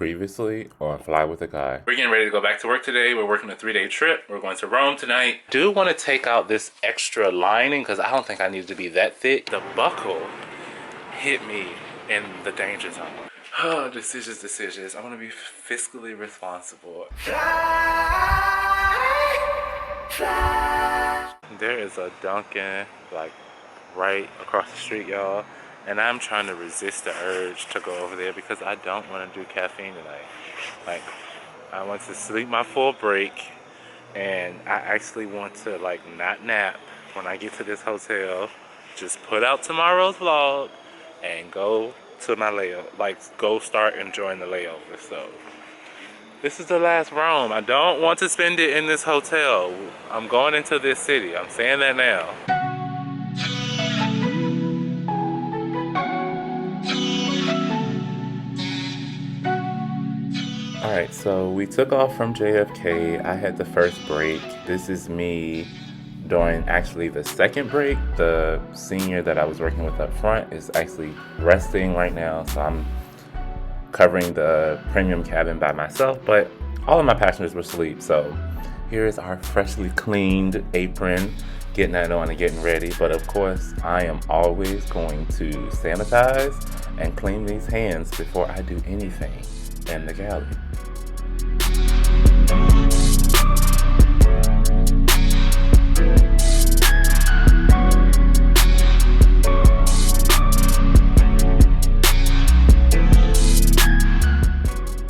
previously on Fly with a Guy. We're getting ready to go back to work today. We're working a 3-day trip. We're going to Rome tonight. Do want to take out this extra lining because I don't think I need to be that thick. The buckle hit me in the danger zone. Oh, decisions. I want to be fiscally responsible. There is a Dunkin' like right across the street, y'all. And I'm trying to resist the urge to go over there because I don't want to do caffeine tonight. Like, I want to sleep my full break, and I actually want to like not nap when I get to this hotel. Just put out tomorrow's vlog and go to my layover, like go start enjoying the layover. So this is the last Rome. I don't want to spend it in this hotel. I'm going into this city. I'm saying that now. Alright, so we took off from JFK. I had the first break. This is me during actually the second break. The senior that I was working with up front is actually resting right now, so I'm covering the premium cabin by myself, but all of my passengers were asleep. So here is our freshly cleaned apron, getting that on and getting ready. But of course, I am always going to sanitize and clean these hands before I do anything in the galley.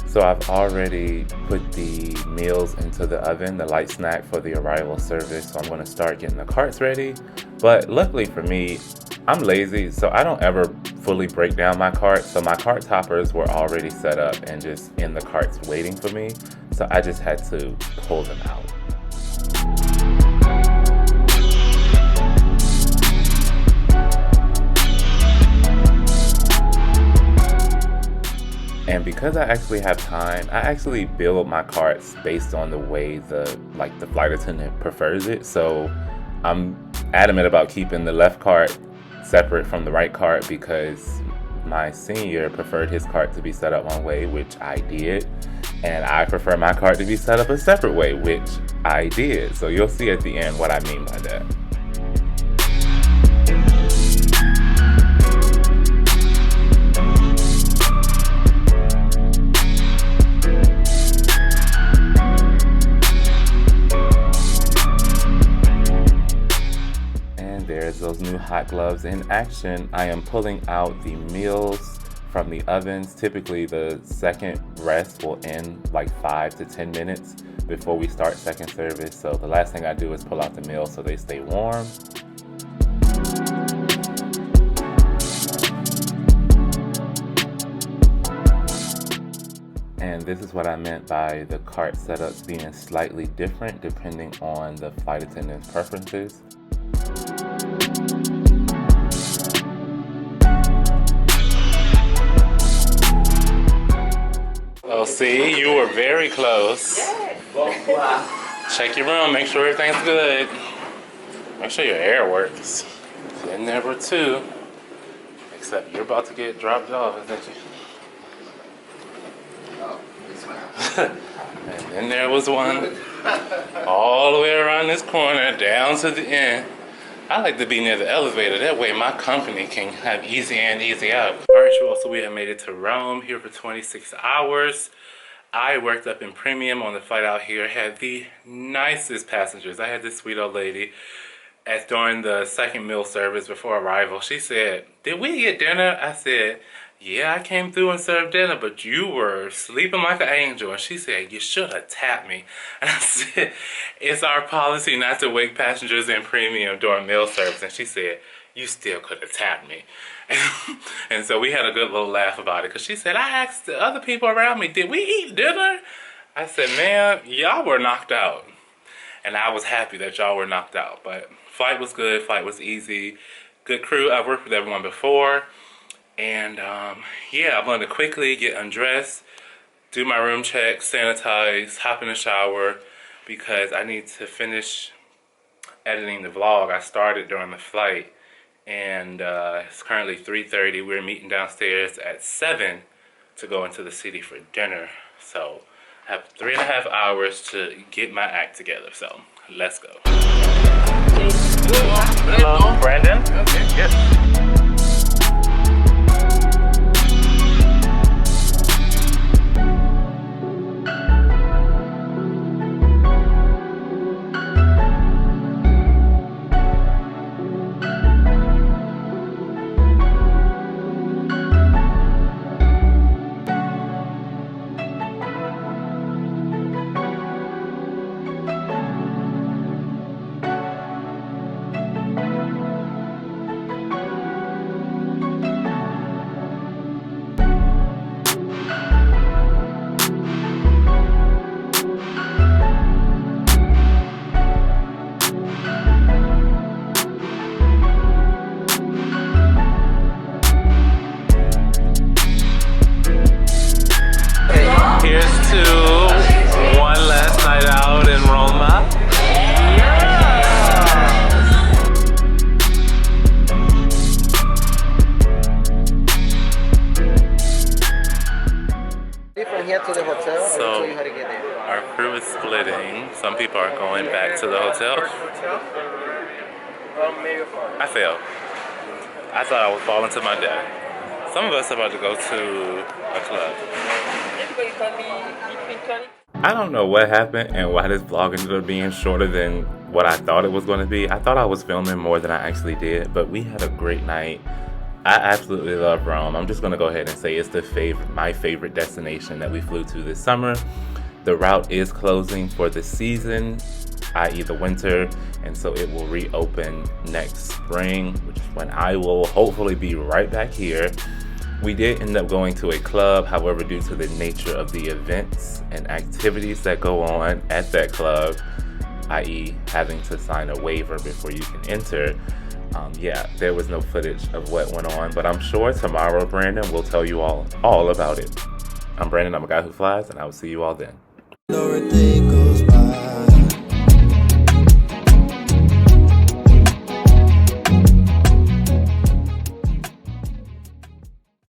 So I've already put the meals into the oven, the light snack for the arrival service. So I'm going to start getting the carts ready. But luckily for me, I'm lazy, so I don't ever fully break down my cart. So my cart toppers were already set up and just in the carts waiting for me. So I just had to pull them out. And because I actually have time, I actually build my carts based on the way the flight attendant prefers it. So I'm adamant about keeping the left cart separate from the right cart because my senior preferred his cart to be set up one way, which I did. And I prefer my cart to be set up a separate way, which I did. So you'll see at the end what I mean by that. There's those new hot gloves in action. I am pulling out the meals from the ovens. Typically the second rest will end like 5 to 10 minutes before we start second service. So the last thing I do is pull out the meals so they stay warm. And this is what I meant by the cart setups being slightly different depending on the flight attendant's preferences. Oh, see, you were very close. Check your room, make sure everything's good. Make sure your air works. And there were 2. Except you're about to get dropped off, isn't you? Oh, this one. And then there was one all the way around this corner, down to the end. I like to be near the elevator. That way my company can have easy in, easy out. All right, you all, so we have made it to Rome here for 26 hours. I worked up in premium on the flight out here. Had the nicest passengers. I had this sweet old lady as during the second meal service before arrival. She said, "Did we get dinner?" I said, "Yeah, I came through and served dinner, but you were sleeping like an angel." And she said, "You should have tapped me." And I said, "It's our policy not to wake passengers in premium during meal service." And she said, "You still could have tapped me." And so we had a good little laugh about it because she said, "I asked the other people around me, did we eat dinner?" I said, "Man, y'all were knocked out." And I was happy that y'all were knocked out. But flight was good, flight was easy. Good crew, I've worked with everyone before. And yeah, I'm going to quickly get undressed, do my room check, sanitize, hop in the shower because I need to finish editing the vlog I started during the flight. And it's currently 3:30. We're meeting downstairs at 7 to go into the city for dinner. So I have 3.5 hours to get my act together. So let's go. Hello, Brandon. Okay. Yes. To the hotel, So, I'll show you how to get there. Our crew is splitting. Some people are going back to the hotel. I failed. I thought I would fall into my death. Some of us are about to go to a club. I don't know what happened and why this vlog ended up being shorter than what I thought it was going to be. I thought I was filming more than I actually did, but we had a great night. I absolutely love Rome. I'm just going to go ahead and say it's my favorite destination that we flew to this summer. The route is closing for the season, i.e. the winter, and so it will reopen next spring, which is when I will hopefully be right back here. We did end up going to a club, however, due to the nature of the events and activities that go on at that club, i.e. having to sign a waiver before you can enter, yeah, there was no footage of what went on, but I'm sure tomorrow Brandon will tell you all about it. I'm Brandon, I'm a guy who flies, and I will see you all then.